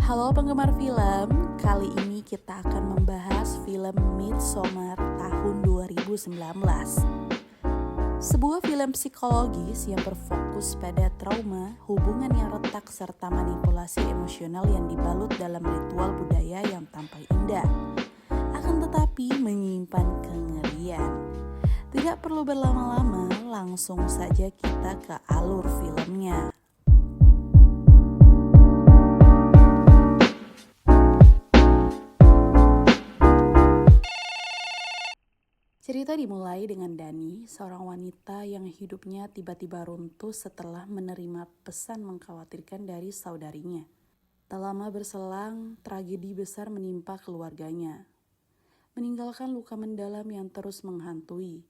Halo penggemar film, kali ini kita akan membahas film Midsommar tahun 2019. Sebuah film psikologis yang berfokus pada trauma, hubungan yang retak, serta manipulasi emosional yang dibalut dalam ritual budaya yang tampak indah, akan tetapi menyimpan kengerian. Tidak perlu berlama-lama, langsung saja kita ke alur filmnya. Cerita dimulai dengan Dani, seorang wanita yang hidupnya tiba-tiba runtuh setelah menerima pesan mengkhawatirkan dari saudarinya. Tak lama berselang, tragedi besar menimpa keluarganya, meninggalkan luka mendalam yang terus menghantui.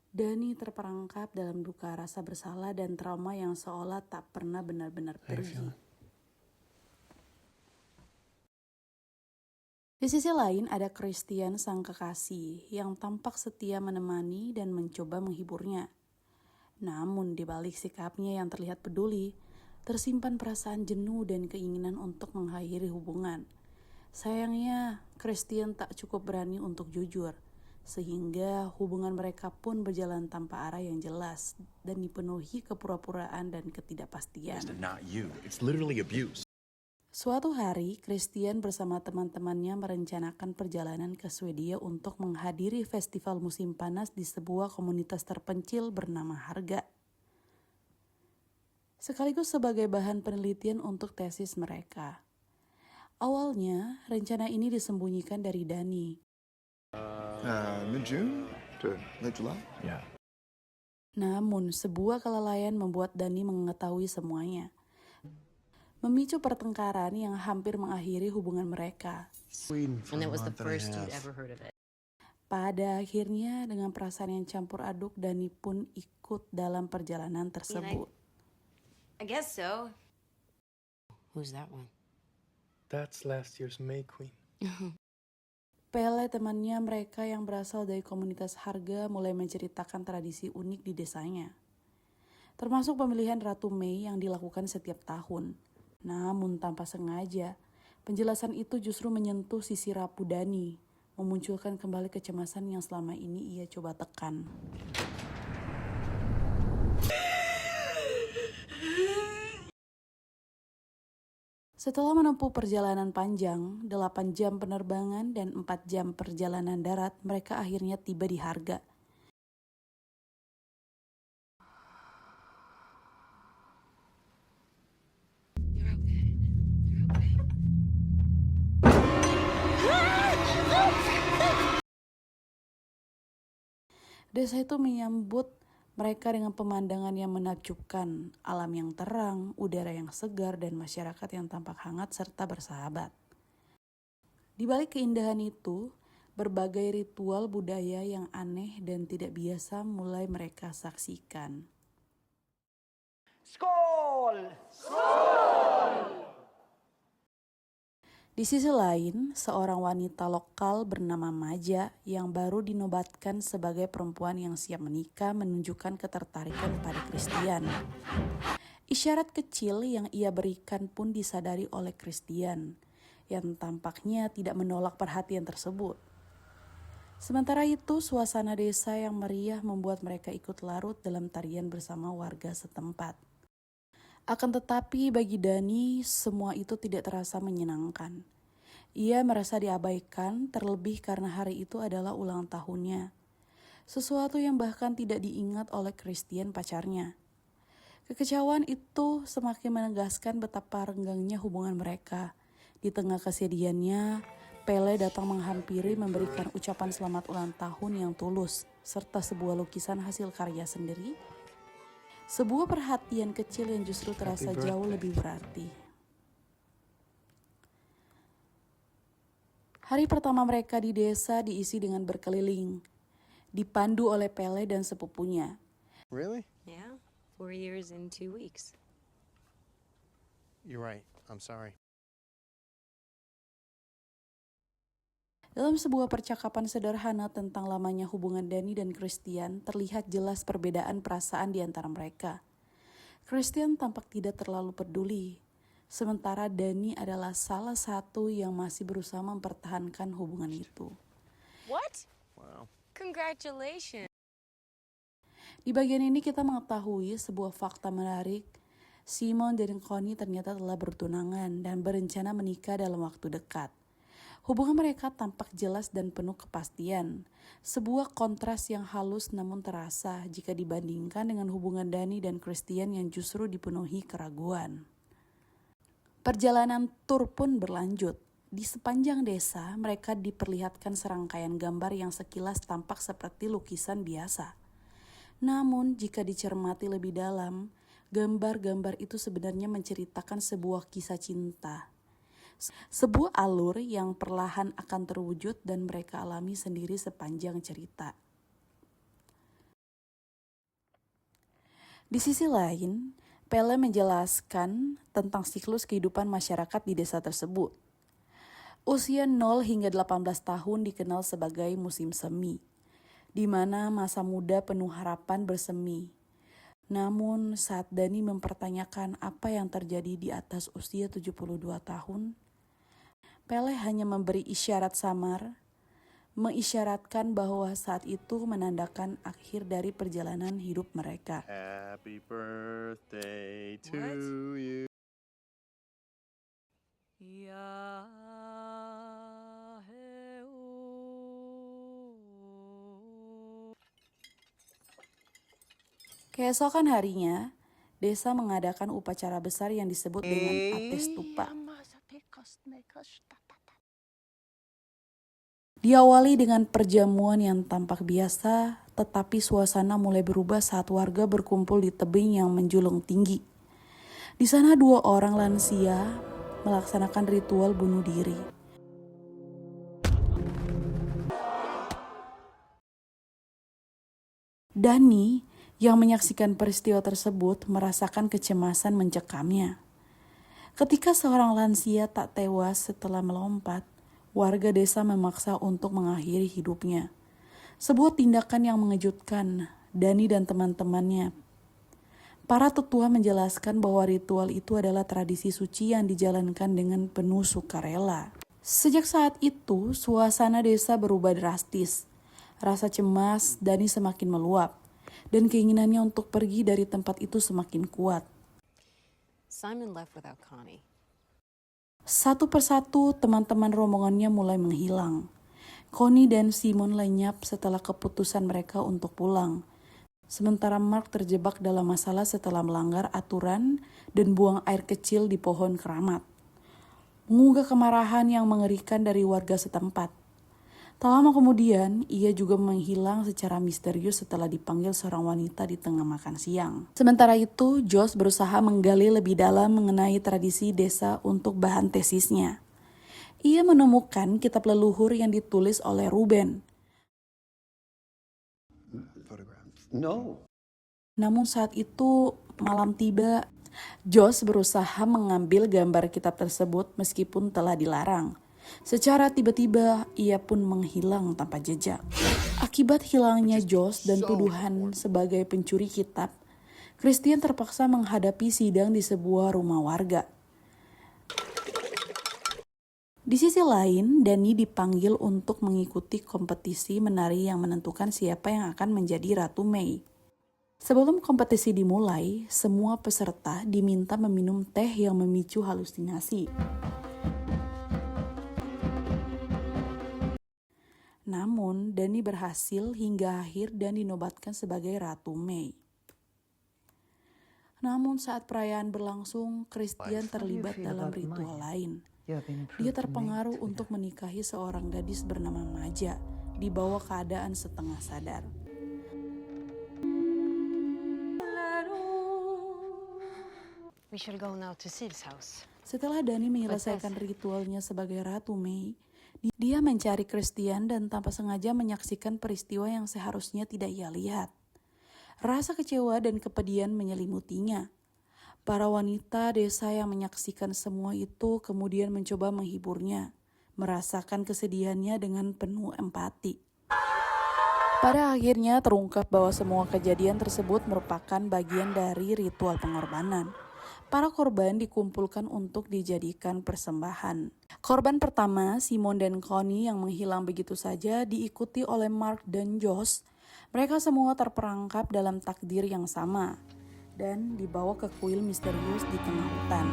Dani terperangkap dalam duka rasa bersalah dan trauma yang seolah tak pernah benar-benar pergi. Di sisi lain ada Christian sang kekasih yang tampak setia menemani dan mencoba menghiburnya. Namun di balik sikapnya yang terlihat peduli, tersimpan perasaan jenuh dan keinginan untuk mengakhiri hubungan. Sayangnya, Christian tak cukup berani untuk jujur, sehingga hubungan mereka pun berjalan tanpa arah yang jelas dan dipenuhi kepura-puraan dan ketidakpastian. Suatu hari, Christian bersama teman-temannya merencanakan perjalanan ke Swedia untuk menghadiri festival musim panas di sebuah komunitas terpencil bernama Harga. Sekaligus sebagai bahan penelitian untuk tesis mereka. Awalnya, rencana ini disembunyikan dari Dani. Mid-June to late July? Yeah. Namun, sebuah kelalaian membuat Dani mengetahui semuanya, memicu pertengkaran yang hampir mengakhiri hubungan mereka. And it was the first you'd ever heard of it. Pada akhirnya, dengan perasaan yang campur aduk, Dani pun ikut dalam perjalanan tersebut. I guess so. Who's that one? That's last year's May Queen. Pele, temannya mereka yang berasal dari komunitas Harga, mulai menceritakan tradisi unik di desanya, termasuk pemilihan Ratu Mei yang dilakukan setiap tahun. Namun tanpa sengaja, penjelasan itu justru menyentuh sisi rapuh Dani, memunculkan kembali kecemasan yang selama ini ia coba tekan. Setelah menempuh perjalanan panjang, 8 jam penerbangan dan 4 jam perjalanan darat, mereka akhirnya tiba di Harga. Desa itu menyambut mereka dengan pemandangan yang menakjubkan, alam yang terang, udara yang segar, dan masyarakat yang tampak hangat serta bersahabat. Di balik keindahan itu, berbagai ritual budaya yang aneh dan tidak biasa mulai mereka saksikan. Skål! Di sisi lain, seorang wanita lokal bernama Maja yang baru dinobatkan sebagai perempuan yang siap menikah menunjukkan ketertarikan pada Christian. Isyarat kecil yang ia berikan pun disadari oleh Christian, yang tampaknya tidak menolak perhatian tersebut. Sementara itu, suasana desa yang meriah membuat mereka ikut larut dalam tarian bersama warga setempat. Akan tetapi bagi Dani, semua itu tidak terasa menyenangkan. Ia merasa diabaikan, terlebih karena hari itu adalah ulang tahunnya. Sesuatu yang bahkan tidak diingat oleh Christian pacarnya. Kekecewaan itu semakin menegaskan betapa renggangnya hubungan mereka. Di tengah kesedihannya, Pele datang menghampiri memberikan ucapan selamat ulang tahun yang tulus, serta sebuah lukisan hasil karya sendiri. Sebuah perhatian kecil yang justru terasa jauh lebih berarti. Hari pertama mereka di desa diisi dengan berkeliling, dipandu oleh Pele dan sepupunya. Really? Yeah, 4 years and 2 weeks. You're right. I'm sorry. Dalam sebuah percakapan sederhana tentang lamanya hubungan Dani dan Christian, terlihat jelas perbedaan perasaan di antara mereka. Christian tampak tidak terlalu peduli. Sementara Dani adalah salah satu yang masih berusaha mempertahankan hubungan itu. What? Wow. Congratulations. Di bagian ini kita mengetahui sebuah fakta menarik. Simon dan Connie ternyata telah bertunangan dan berencana menikah dalam waktu dekat. Hubungan mereka tampak jelas dan penuh kepastian. Sebuah kontras yang halus namun terasa jika dibandingkan dengan hubungan Dani dan Christian yang justru dipenuhi keraguan. Perjalanan tur pun berlanjut. Di sepanjang desa, mereka diperlihatkan serangkaian gambar yang sekilas tampak seperti lukisan biasa. Namun, jika dicermati lebih dalam, gambar-gambar itu sebenarnya menceritakan sebuah kisah cinta. Sebuah alur yang perlahan akan terwujud dan mereka alami sendiri sepanjang cerita. Di sisi lain, Pele menjelaskan tentang siklus kehidupan masyarakat di desa tersebut. Usia 0 hingga 18 tahun dikenal sebagai musim semi, di mana masa muda penuh harapan bersemi. Namun saat Dani mempertanyakan apa yang terjadi di atas usia 72 tahun, Pele hanya memberi isyarat samar, mengisyaratkan bahwa saat itu menandakan akhir dari perjalanan hidup mereka. Happy birthday to What? you. Keesokan harinya, desa mengadakan upacara besar yang disebut dengan Atestupa. Diawali dengan perjamuan yang tampak biasa, tetapi suasana mulai berubah saat warga berkumpul di tebing yang menjulang tinggi. Di sana 2 orang lansia melaksanakan ritual bunuh diri. Dani yang menyaksikan peristiwa tersebut merasakan kecemasan mencekamnya. Ketika seorang lansia tak tewas setelah melompat, warga desa memaksa untuk mengakhiri hidupnya. Sebuah tindakan yang mengejutkan Dani dan teman-temannya. Para tetua menjelaskan bahwa ritual itu adalah tradisi suci yang dijalankan dengan penuh sukarela. Sejak saat itu, suasana desa berubah drastis. Rasa cemas Dani semakin meluap, dan keinginannya untuk pergi dari tempat itu semakin kuat. Simon left without Connie. Satu persatu teman-teman rombongannya mulai menghilang. Connie dan Simon lenyap setelah keputusan mereka untuk pulang. Sementara Mark terjebak dalam masalah setelah melanggar aturan dan buang air kecil di pohon keramat. Mengugah kemarahan yang mengerikan dari warga setempat. Tak lama kemudian, ia juga menghilang secara misterius setelah dipanggil seorang wanita di tengah makan siang. Sementara itu, Josh berusaha menggali lebih dalam mengenai tradisi desa untuk bahan tesisnya. Ia menemukan kitab leluhur yang ditulis oleh Ruben. No. Namun saat itu malam tiba, Josh berusaha mengambil gambar kitab tersebut meskipun telah dilarang. Secara tiba-tiba, ia pun menghilang tanpa jejak. Akibat hilangnya Josh dan tuduhan sebagai pencuri kitab, Christian terpaksa menghadapi sidang di sebuah rumah warga. Di sisi lain, Dani dipanggil untuk mengikuti kompetisi menari yang menentukan siapa yang akan menjadi Ratu Mei. Sebelum kompetisi dimulai, semua peserta diminta meminum teh yang memicu halusinasi. Namun, Dani berhasil hingga akhir dan dinobatkan sebagai Ratu Mei. Namun saat perayaan berlangsung, Christian terlibat dalam ritual lain. Dia terpengaruh untuk menikahi seorang gadis bernama Maja di bawah keadaan setengah sadar. We should go now to Siv's house. Setelah Dani menyelesaikan ritualnya sebagai Ratu Mei, dia mencari Christian dan tanpa sengaja menyaksikan peristiwa yang seharusnya tidak ia lihat. Rasa kecewa dan kepedihan menyelimutinya. Para wanita desa yang menyaksikan semua itu kemudian mencoba menghiburnya, merasakan kesedihannya dengan penuh empati. Pada akhirnya terungkap bahwa semua kejadian tersebut merupakan bagian dari ritual pengorbanan. para korban dikumpulkan untuk dijadikan persembahan. Korban pertama, Simon dan Connie yang menghilang begitu saja, diikuti oleh Mark dan Josh. Mereka semua terperangkap dalam takdir yang sama dan dibawa ke kuil misterius di tengah hutan,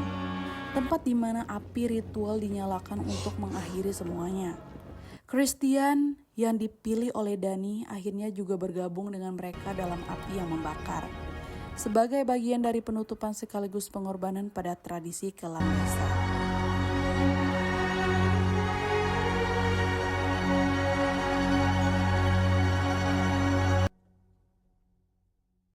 tempat di mana api ritual dinyalakan untuk mengakhiri semuanya. Christian yang dipilih oleh Dani akhirnya juga bergabung dengan mereka dalam api yang membakar, sebagai bagian dari penutupan sekaligus pengorbanan pada tradisi kelam desa.